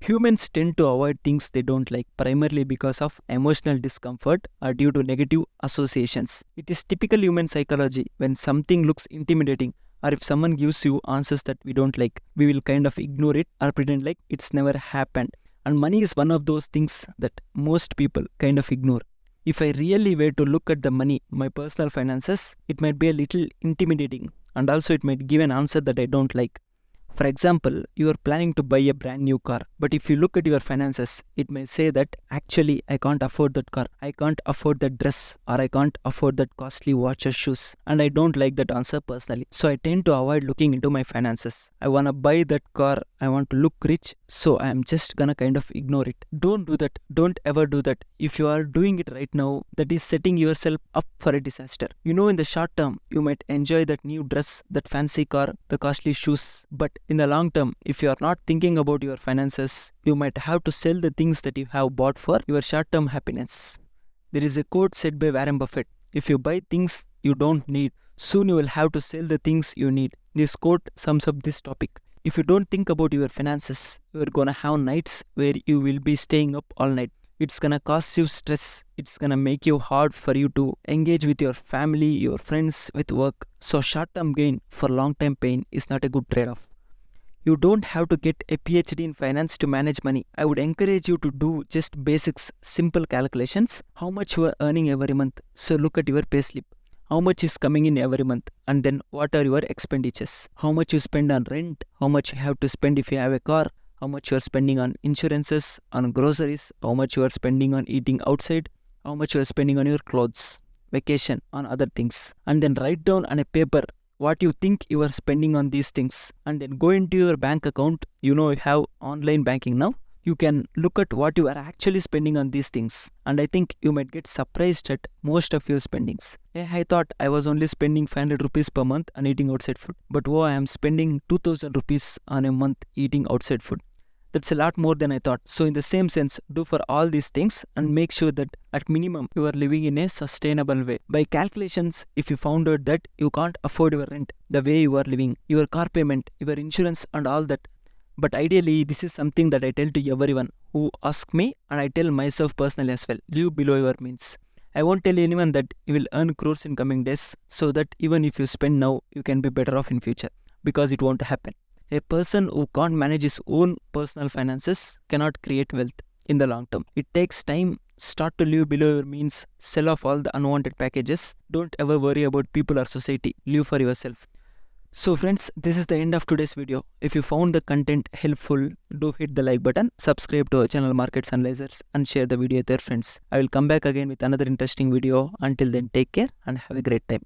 Humans tend to avoid things they don't like primarily because of emotional discomfort or due to negative associations. It is typical human psychology. When something looks intimidating or if someone gives you answers that we don't like, we will kind of ignore it or pretend like it's never happened. And money is one of those things that most people kind of ignore. If I really were to look at the money, my personal finances, it might be a little intimidating and also it might give an answer that I don't like. For example, you are planning to buy a brand new car, but if you look at your finances, it may say that actually I can't afford that car, I can't afford that dress, or I can't afford that costly watch or shoes. And I don't like that answer personally. So I tend to avoid looking into my finances. I wanna buy that car, I want to look rich, so I am just gonna kind of ignore it. Don't do that. Don't ever do that. If you are doing it right now, that is setting yourself up for a disaster. You know, in the short term, you might enjoy that new dress, that fancy car, the costly shoes, but in the long term, if you are not thinking about your finances, you might have to sell the things that you have bought for your short-term happiness. There is a quote said by Warren Buffett, if you buy things you don't need, soon you will have to sell the things you need. This quote sums up this topic. If you don't think about your finances, you are gonna have nights where you will be staying up all night. It's gonna cause you stress. It's gonna make you hard for you to engage with your family, your friends, with work. So short-term gain for long-term pain is not a good trade-off. You don't have to get a PhD in finance to manage money. I would encourage you to do just basics, simple calculations. How much you are earning every month. So look at your payslip. How much is coming in every month, and then what are your expenditures? How much you spend on rent, how much you have to spend if you have a car, how much you are spending on insurances, on groceries, how much you are spending on eating outside, how much you are spending on your clothes, vacation, on other things. And then write down on a paper what you think you are spending on these things, and then go into your bank account. You know, you have online banking now. You can look at what you are actually spending on these things, and I think you might get surprised at most of your spendings. I thought I was only spending 500 rupees per month on eating outside food, but I am spending 2000 rupees on a month eating outside food. That's a lot more than I thought. So in the same sense, do for all these things and make sure that at minimum you are living in a sustainable way. By calculations, if you found out that you can't afford your rent the way you are living, your car payment, your insurance and all that, but ideally, this is something that I tell to everyone who ask me, and I tell myself personally as well. Live below your means. I won't tell anyone that you will earn crores in coming days, so that even if you spend now, you can be better off in future, because it won't happen. A person who can't manage his own personal finances cannot create wealth in the long term. It takes time. Start to live below your means. Sell off all the unwanted packages. Don't ever worry about people or society. Live for yourself. So friends, this is the end of today's video. If you found the content helpful, do hit the like button, subscribe to our channel Markets Analyzers, and share the video with your friends. I will come back again with another interesting video. Until then, take care and have a great time.